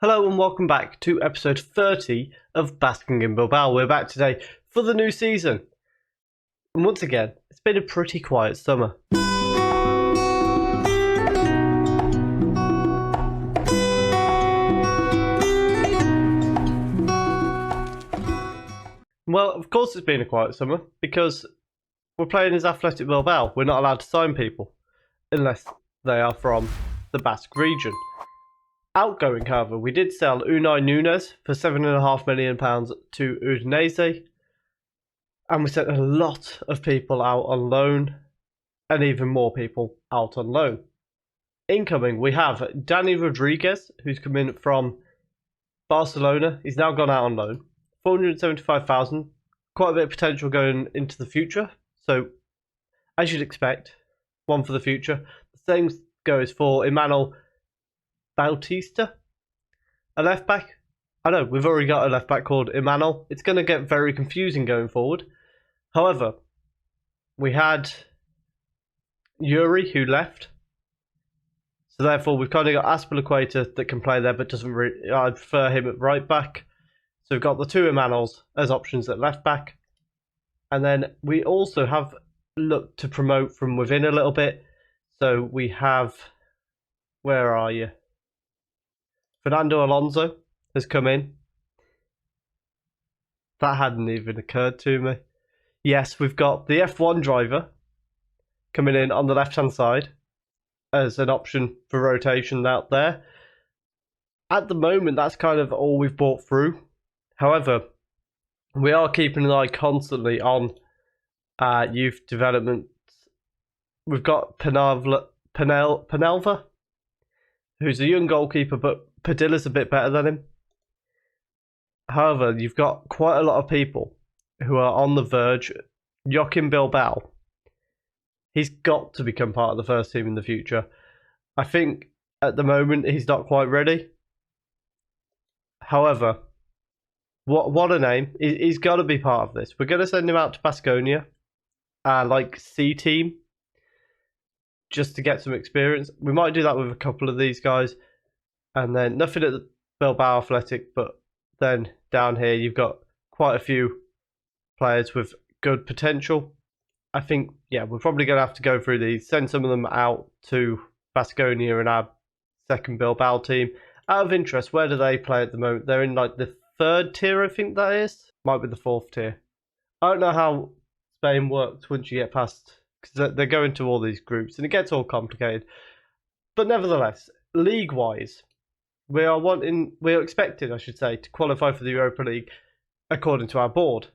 Hello and welcome back to episode 30 of Basking in Bilbao. We're back today for the new season. And once again, it's been a pretty quiet summer. Well, of course it's been a quiet summer because we're playing as Athletic Bilbao. We're not allowed to sign people unless they are from the Basque region. Outgoing, however, we did sell Unai Nunes for £7.5 million to Udinese, and we sent a lot of people out on loan, and even more people out on loan. Incoming, we have Dani Rodriguez, who's come in from Barcelona. He's now gone out on loan. 475,000, quite a bit of potential going into the future. So, as you'd expect, one for the future. The same goes for Emmanuel Bautista, a left back. I know, we've already got a left back called Emmanuel. It's going to get very confusing going forward. However, we had Yuri who left. So therefore, we've kind of got Aspilicueta that can play there, but doesn't really. I prefer him at right back. So we've got the two Emmanuels as options at left back. And then we also have looked to promote from within a little bit. So we have, where are you? Fernando Alonso has come in. That hadn't even occurred to me. Yes, we've got the F1 driver coming in on the left-hand side as an option for rotation out there. At the moment, that's kind of all we've bought through. However, we are keeping an eye constantly on youth development. We've got Penelva, who's a young goalkeeper, but Padilla's a bit better than him. However, you've got quite a lot of people who are on the verge. Joachim Bilbao, he's got to become part of the first team in the future. I think at the moment he's not quite ready. However, what a name. He's got to be part of this. We're going to send him out to Baskonia, like C team, just to get some experience. We might do that with a couple of these guys. And then nothing at the Bilbao Athletic, but then down here you've got quite a few players with good potential. I think, yeah, we're probably going to have to go through these, send some of them out to Baskonia and our second Bilbao team. Out of interest, where do they play at the moment? They're in like the third tier, I think that is. Might be the fourth tier. I don't know how Spain works once you get past, because they're going to all these groups and it gets all complicated. But nevertheless, league-wise, we are expected, I should say, to qualify for the Europa League according to our board.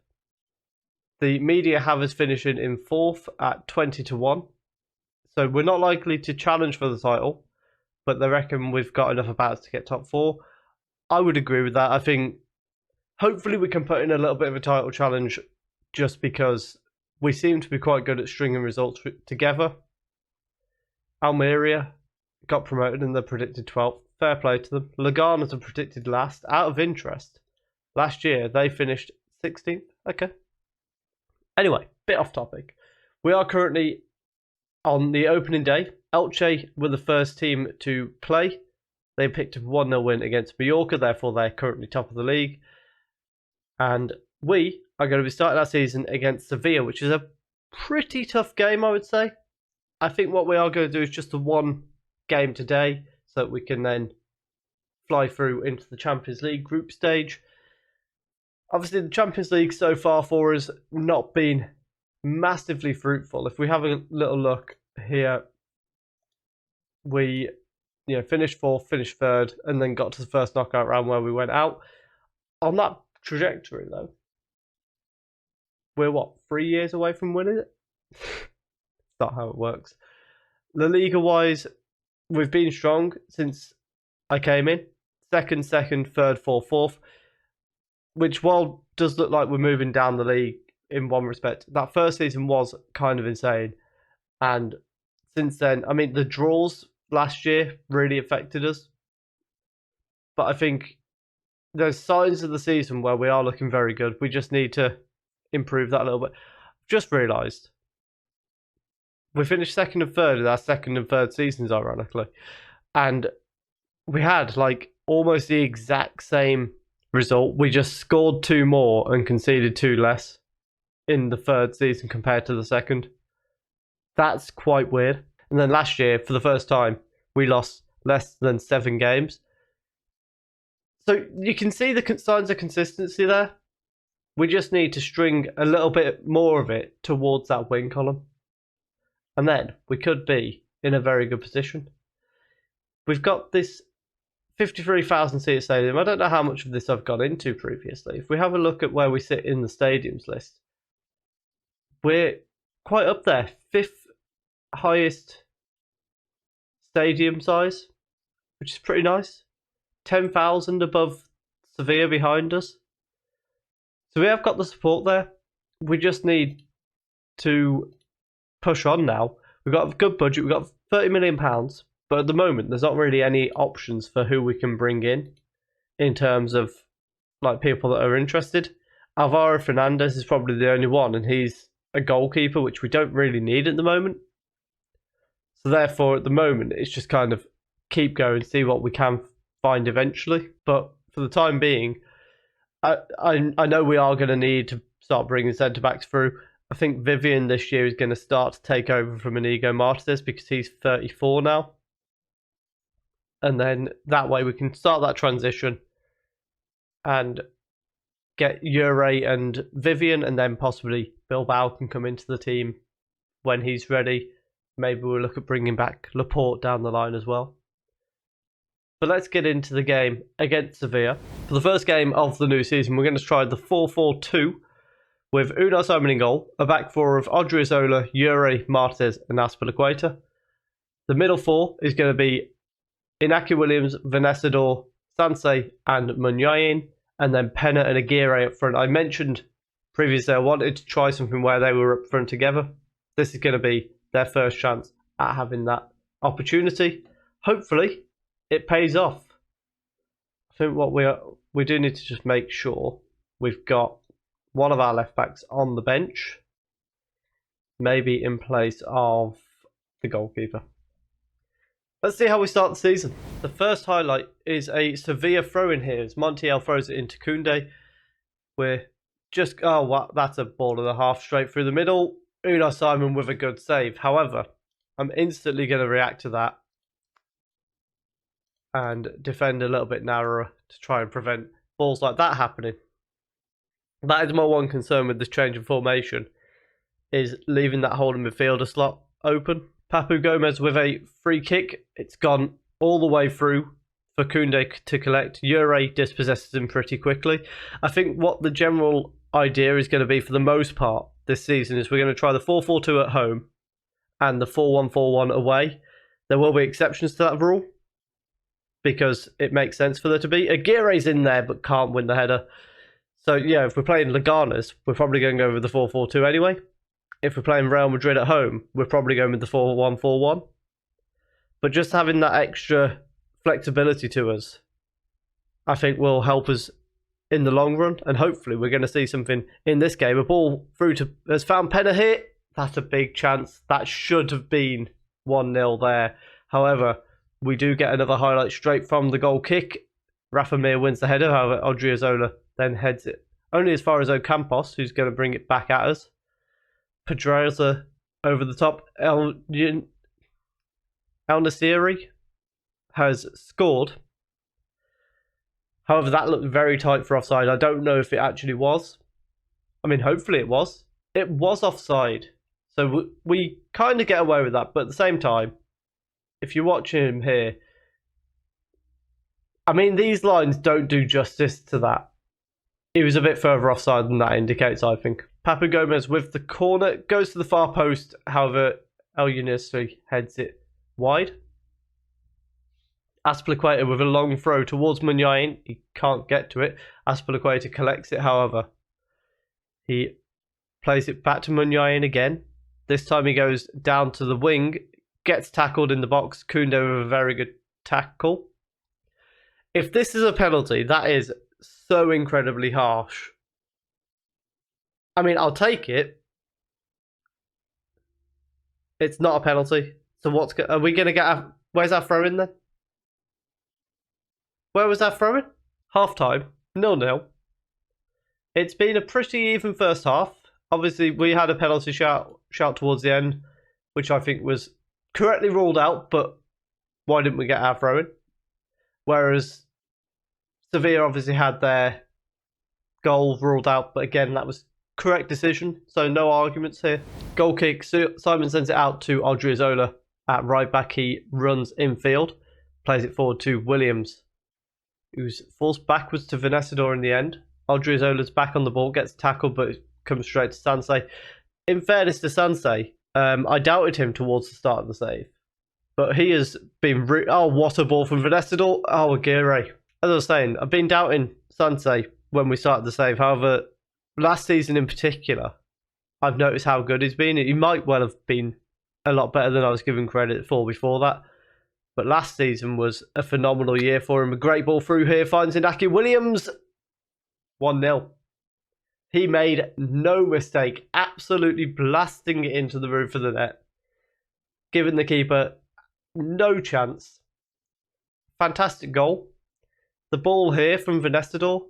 The media have us finishing in fourth at 20-1. So we're not likely to challenge for the title, but they reckon we've got enough about to get top four. I would agree with that. I think hopefully we can put in a little bit of a title challenge just because we seem to be quite good at stringing results together. Almeria got promoted and they're predicted 12th. Fair play to them. Lugano are predicted last. Out of interest, last year they finished 16th. Okay. Anyway, bit off topic. We are currently on the opening day. Elche were the first team to play. They picked up a 1-0 win against Mallorca, therefore they're currently top of the league. And we are going to be starting our season against Sevilla, which is a pretty tough game, I would say. I think what we are going to do is just the one game today, so that we can then fly through into the Champions League group stage. Obviously, the Champions League so far for us not been massively fruitful. If we have a little look here, we finished fourth, finished third, and then got to the first knockout round where we went out. On that trajectory, though, we're 3 years away from winning it? That's not how it works. La Liga-wise, we've been strong since I came in. Second, third, fourth. Which, while does look like we're moving down the league in one respect, that first season was kind of insane. And since then, I mean, the draws last year really affected us. But I think there's signs of the season where we are looking very good. We just need to improve that a little bit. Just realised we finished second and third in our second and third seasons, ironically. And we had almost the exact same result. We just scored 2 more and conceded 2 less in the third season compared to the second. That's quite weird. And then last year, for the first time, we lost less than 7 games. So you can see the signs of consistency there. We just need to string a little bit more of it towards that win column. And then we could be in a very good position. We've got this 53,000 seat stadium. I don't know how much of this I've gone into previously. If we have a look at where we sit in the stadiums list, we're quite up there. 5th highest stadium size, which is pretty nice. 10,000 above Sevilla behind us. So we have got the support there. We just need to push on now. We've got a good budget. We've got £30 million, but at the moment there's not really any options for who we can bring in terms of like people that are interested. Alvaro Fernandez is probably the only one, and he's a goalkeeper, which we don't really need at the moment. So therefore, at the moment, it's just kind of keep going, see what we can find eventually. But for the time being, I know we are going to need to start bringing centre backs through. I think Vivian this year is going to start to take over from Inigo Martinez because he's 34 now. And then that way we can start that transition and get Ure and Vivian, and then possibly Bilbao can come into the team when he's ready. Maybe we'll look at bringing back Laporte down the line as well. But let's get into the game against Sevilla. For the first game of the new season, we're going to try the 4-4-2 with Unai Simon in goal, a back four of Odriozola, Ure, Martinez and Azpilicueta. The middle four is going to be Inaki Williams, Venesador, Sanse and Munyain, and then Pena and Aguirre up front. I mentioned previously I wanted to try something where they were up front together. This is going to be their first chance at having that opportunity. Hopefully, it pays off. I think what we do need to just make sure we've got one of our left backs on the bench, maybe in place of the goalkeeper. Let's see how we start the season. The first highlight is a Sevilla throw-in here as Montiel throws it into Koundé. We're just, oh, wow, that's a ball and a half straight through the middle. Unai Simon with a good save. However, I'm instantly going to react to that and defend a little bit narrower to try and prevent balls like that happening. That is my one concern with this change in formation, is leaving that holding midfielder slot open. Papu Gomez with a free kick. It's gone all the way through for Koundé to collect. Ure dispossesses him pretty quickly. I think what the general idea is going to be for the most part this season is we're going to try the 4-4-2 at home and the 4-1-4-1 away. There will be exceptions to that rule because it makes sense for there to be. Aguirre's in there but can't win the header. So yeah, if we're playing Leganes, we're probably going to go with the 4-4-2 anyway. If we're playing Real Madrid at home, we're probably going with the 4-1-4-1. But just having that extra flexibility to us, I think will help us in the long run. And hopefully we're going to see something in this game. A ball through to, has found Pena here. That's a big chance. That should have been 1-0 there. However, we do get another highlight straight from the goal kick. Rafa Mir wins the header. However, Odriozola then heads it only as far as Ocampos, who's going to bring it back at us. Pedraza over the top. El Nasiri has scored. However, that looked very tight for offside. I don't know if it actually was. I mean, hopefully it was. It was offside. So we kind of get away with that. But at the same time, if you watch him here, I mean, these lines don't do justice to that. He was a bit further offside than that indicates, I think. Papu Gomez with the corner, goes to the far post. However, El Yunisri heads it wide. Azpilicueta with a long throw towards Munyain. He can't get to it. Azpilicueta collects it, however. He plays it back to Munyain again. This time he goes down to the wing, gets tackled in the box. Koundé with a very good tackle. If this is a penalty, that is so incredibly harsh. I mean, I'll take it. It's not a penalty. So are we going to get where's our throw in then? Where was that throwing? Half time, 0-0. It's been a pretty even first half. Obviously, we had a penalty shout towards the end, which I think was correctly ruled out, but why didn't we get our throw-in? Whereas Sevilla obviously had their goal ruled out, but again, that was correct decision, so no arguments here. Goal kick, Simon sends it out to Odriozola at right back. He runs infield, plays it forward to Williams, who's forced backwards to Venecidor in the end. Odriozola's back on the ball, gets tackled, but comes straight to Sansei. In fairness to Sansei, I doubted him towards the start of the save, but he has been... Oh, what a ball from Venecidor. Oh, Aguirre. As I was saying, I've been doubting Sansei when we started the save. However, last season in particular, I've noticed how good he's been. He might well have been a lot better than I was giving credit for before that. But last season was a phenomenal year for him. A great ball through here, finds Inaki Williams. 1-0. He made no mistake, absolutely blasting it into the roof of the net, giving the keeper no chance. Fantastic goal. The ball here from Venecidor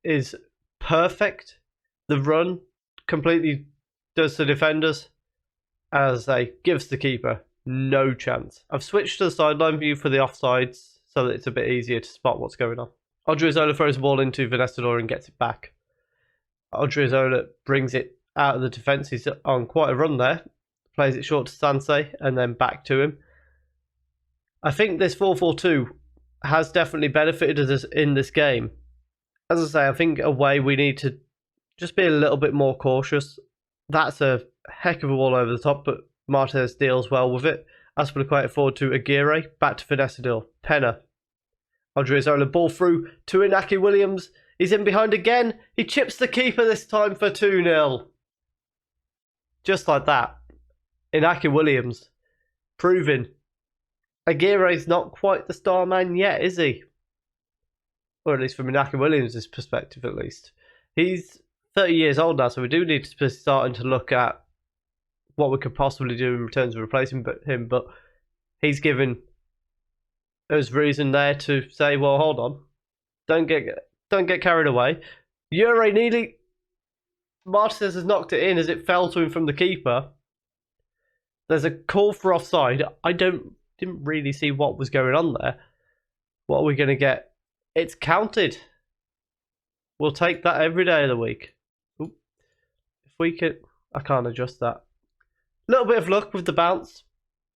is perfect. The run completely does the defenders, as they gives the keeper no chance. I've switched to the sideline view for the offsides so that it's a bit easier to spot what's going on. Odriozola throws the ball into Venecidor and gets it back. Odriozola brings it out of the defence. He's on quite a run there. Plays it short to Sansei and then back to him. I think this 4-4-2 has definitely benefited us in this game. As I say, I think away we need to just be a little bit more cautious. That's a heck of a ball over the top, but Martinez deals well with it. Azpilicueta forward to Aguirre, back to Venecidor. Penna. Odriozola ball through to Inaki Williams. He's in behind again. He chips the keeper this time for 2-0. Just like that. Inaki Williams proving Aguirre's not quite the star man yet, is he? Or at least from Inaki Williams' perspective, at least. He's 30 years old now, so we do need to be starting to look at what we could possibly do in terms of replacing him, but he's given us reason there to say, well, hold on. Don't get carried away. Ure nearly... Martinez has knocked it in as it fell to him from the keeper. There's a call for offside. I didn't really see what was going on there. What are we going to get? It's counted. We'll take that every day of the week. Ooh. If we could... I can't adjust that. A little bit of luck with the bounce,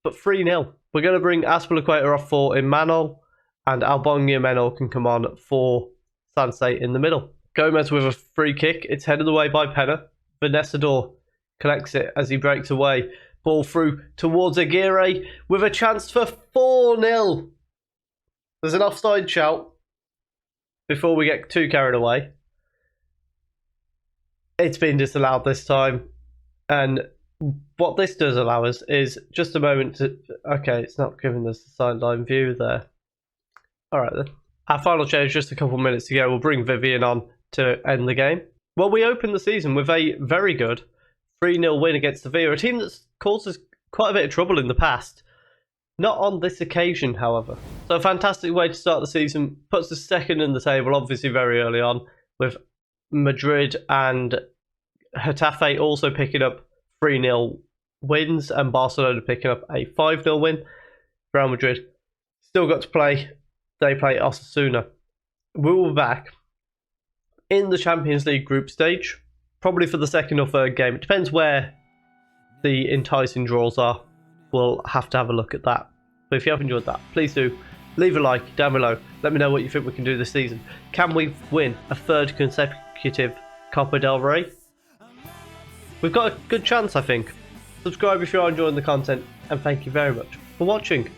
but 3-0. We're going to bring Azpilicueta off for Imanol, and Albonga Menol can come on for Sansei in the middle. Gomez with a free kick. It's headed away by Penna. Venecidor collects it as he breaks away. Ball through towards Aguirre with a chance for 4-0. There's an offside shout before we get too carried away. It's been disallowed this time. And what this does allow us is just a moment to... Okay, it's not giving us the sideline view there. Alright then. Our final change, just a couple minutes to go. We'll bring Vivian on to end the game. Well, we opened the season with a very good 3-0 win against Sevilla, a team that's caused us quite a bit of trouble in the past. Not on this occasion, however. So a fantastic way to start the season. Puts us second in the table, obviously very early on, with Madrid and Getafe also picking up 3-0 wins and Barcelona picking up a 5-0 win. Real Madrid still got to play. They play Osasuna. We will be back in the Champions League group stage, probably for the second or third game. It depends where the enticing draws are. We'll have to have a look at that. But if you have enjoyed that, please do leave a like down below. Let me know what you think we can do this season. Can we win a third consecutive Copa del Rey? We've got a good chance, I think. Subscribe if you are enjoying the content, and thank you very much for watching.